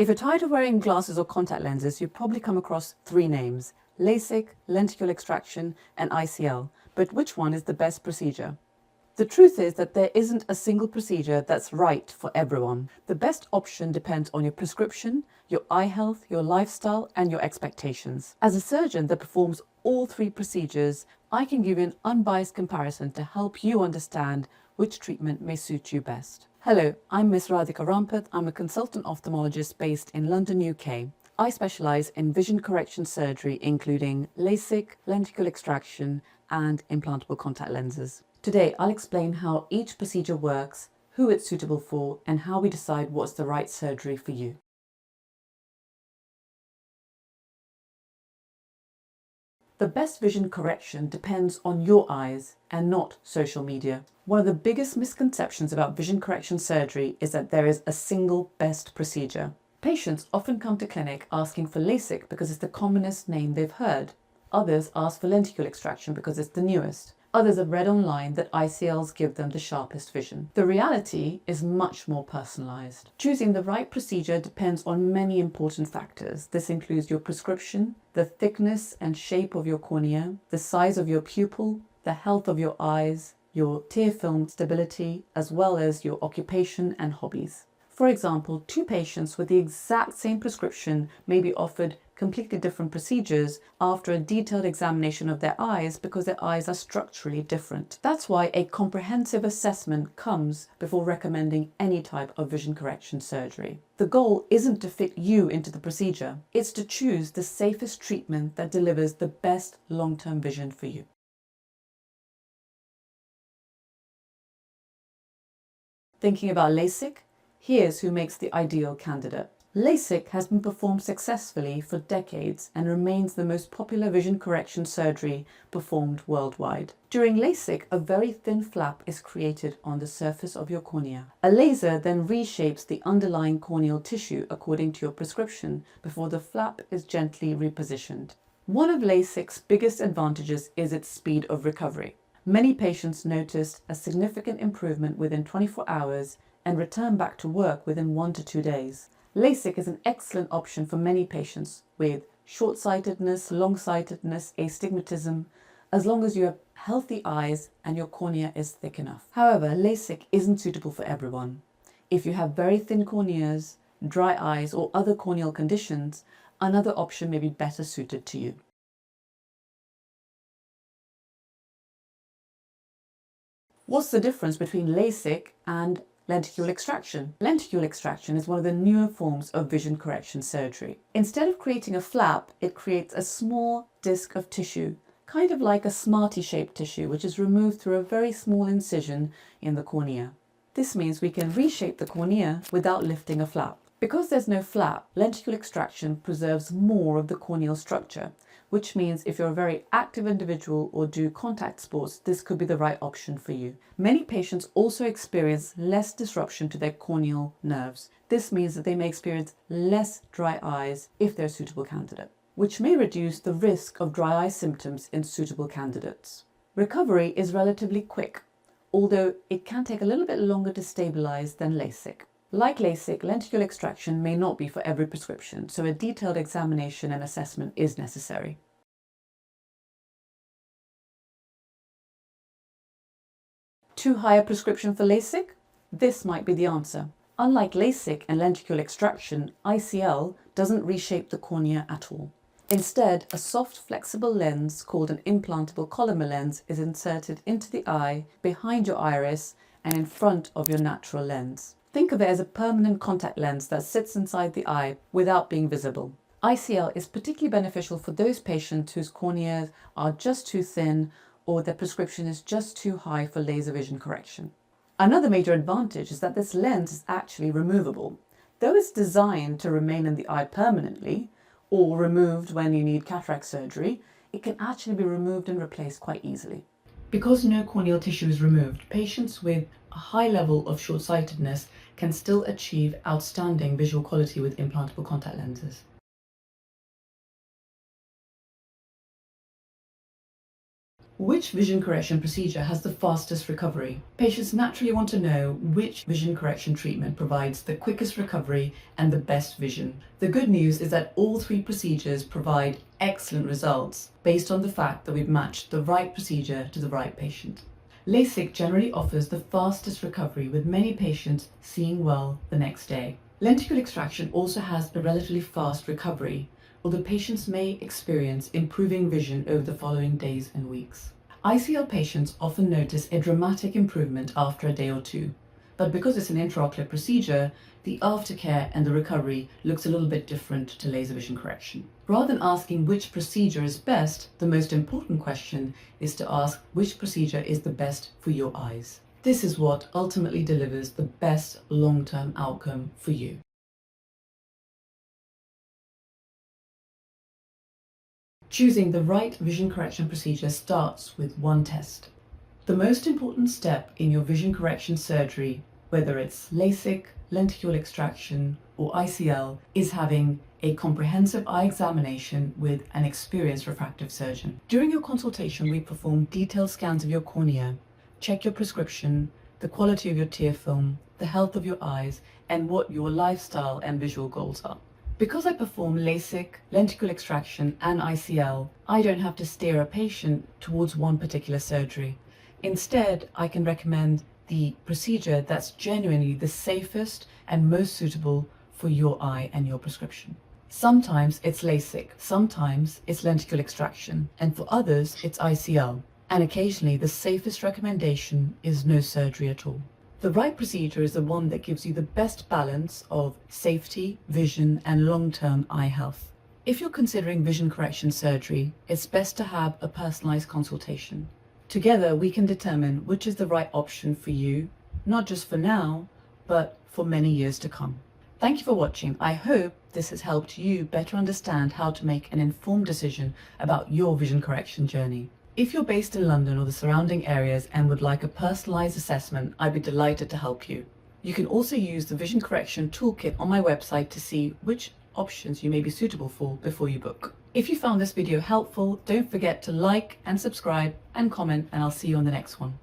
If you're tired of wearing glasses or contact lenses, you've probably come across three names: LASIK, lenticular extraction, and ICL. But which one is the best procedure? The truth is that there isn't a single procedure that's right for everyone. The best option depends on your prescription, your eye health, your lifestyle, and your expectations. As a surgeon that performs all three procedures, I can give you an unbiased comparison to help you understand which treatment may suit you best. Hello, I'm Miss Radhika Rampat. I'm a consultant ophthalmologist based in London, UK. I specialise in vision correction surgery, including LASIK, lenticular extraction, and implantable contact lenses. Today, I'll explain how each procedure works, who it's suitable for, and how we decide what's the right surgery for you. The best vision correction depends on your eyes and not social media. One of the biggest misconceptions about vision correction surgery is that there is a single best procedure. Patients often come to clinic asking for LASIK because it's the commonest name they've heard. Others ask for lenticular extraction because it's the newest. Others have read online that ICLs give them the sharpest vision. The reality is much more personalised. Choosing the right procedure depends on many important factors. This includes your prescription, the thickness and shape of your cornea, the size of your pupil, the health of your eyes, your tear film stability, as well as your occupation and hobbies. For example, two patients with the exact same prescription may be offered completely different procedures after a detailed examination of their eyes because their eyes are structurally different. That's why a comprehensive assessment comes before recommending any type of vision correction surgery. The goal isn't to fit you into the procedure, it's to choose the safest treatment that delivers the best long-term vision for you. Thinking about LASIK? Here's who makes the ideal candidate. LASIK has been performed successfully for decades and remains the most popular vision correction surgery performed worldwide. During LASIK, a very thin flap is created on the surface of your cornea. A laser then reshapes the underlying corneal tissue according to your prescription before the flap is gently repositioned. One of LASIK's biggest advantages is its speed of recovery. Many patients noticed a significant improvement within 24 hours and return back to work within 1 to 2 days. LASIK is an excellent option for many patients with short-sightedness, long-sightedness, astigmatism, as long as you have healthy eyes and your cornea is thick enough. However, LASIK isn't suitable for everyone. If you have very thin corneas, dry eyes, or other corneal conditions, another option may be better suited to you. What's the difference between LASIK and lenticular extraction? Lenticular extraction is one of the newer forms of vision correction surgery. Instead of creating a flap, it creates a small disc of tissue, kind of like a Smartie-shaped tissue, which is removed through a very small incision in the cornea. This means we can reshape the cornea without lifting a flap. Because there's no flap, lenticular extraction preserves more of the corneal structure, which means if you're a very active individual or do contact sports, this could be the right option for you. Many patients also experience less disruption to their corneal nerves. This means that they may experience less dry eyes if they're a suitable candidate, which may reduce the risk of dry eye symptoms in suitable candidates. Recovery is relatively quick, although it can take a little bit longer to stabilize than LASIK. Like LASIK, lenticular extraction may not be for every prescription, so a detailed examination and assessment is necessary. Too high a prescription for LASIK? This might be the answer. Unlike LASIK and lenticular extraction, ICL doesn't reshape the cornea at all. Instead, a soft, flexible lens called an implantable Collamer Lens is inserted into the eye, behind your iris, and in front of your natural lens. Think of it as a permanent contact lens that sits inside the eye without being visible. ICL is particularly beneficial for those patients whose corneas are just too thin or their prescription is just too high for laser vision correction. Another major advantage is that this lens is actually removable. Though it's designed to remain in the eye permanently or removed when you need cataract surgery, it can actually be removed and replaced quite easily. Because no corneal tissue is removed, patients with a high level of short-sightedness can still achieve outstanding visual quality with implantable contact lenses. Which vision correction procedure has the fastest recovery? Patients naturally want to know which vision correction treatment provides the quickest recovery and the best vision. The good news is that all three procedures provide excellent results based on the fact that we've matched the right procedure to the right patient. LASIK generally offers the fastest recovery, with many patients seeing well the next day. Lenticule extraction also has a relatively fast recovery, although patients may experience improving vision over the following days and weeks. ICL patients often notice a dramatic improvement after a day or two, but because it's an intraocular procedure, the aftercare and the recovery looks a little bit different to laser vision correction. Rather than asking which procedure is best, the most important question is to ask which procedure is the best for your eyes. This is what ultimately delivers the best long-term outcome for you. Choosing the right vision correction procedure starts with one test. The most important step in your vision correction surgery, whether it's LASIK, lenticule extraction, or ICL, is having a comprehensive eye examination with an experienced refractive surgeon. During your consultation, we perform detailed scans of your cornea, check your prescription, the quality of your tear film, the health of your eyes, and what your lifestyle and visual goals are. Because I perform LASIK, lenticule extraction, and ICL, I don't have to steer a patient towards one particular surgery. Instead, I can recommend the procedure that's genuinely the safest and most suitable for your eye and your prescription. Sometimes it's LASIK, sometimes it's lenticule extraction, and for others it's ICL. And occasionally the safest recommendation is no surgery at all. The right procedure is the one that gives you the best balance of safety, vision, and long-term eye health. If you're considering vision correction surgery, it's best to have a personalized consultation. Together, we can determine which is the right option for you, not just for now, but for many years to come. Thank you for watching. I hope this has helped you better understand how to make an informed decision about your vision correction journey. If you're based in London or the surrounding areas and would like a personalized assessment, I'd be delighted to help you. You can also use the Vision Correction Toolkit on my website to see which options you may be suitable for before you book. If you found this video helpful, don't forget to like and subscribe and comment, and I'll see you on the next one.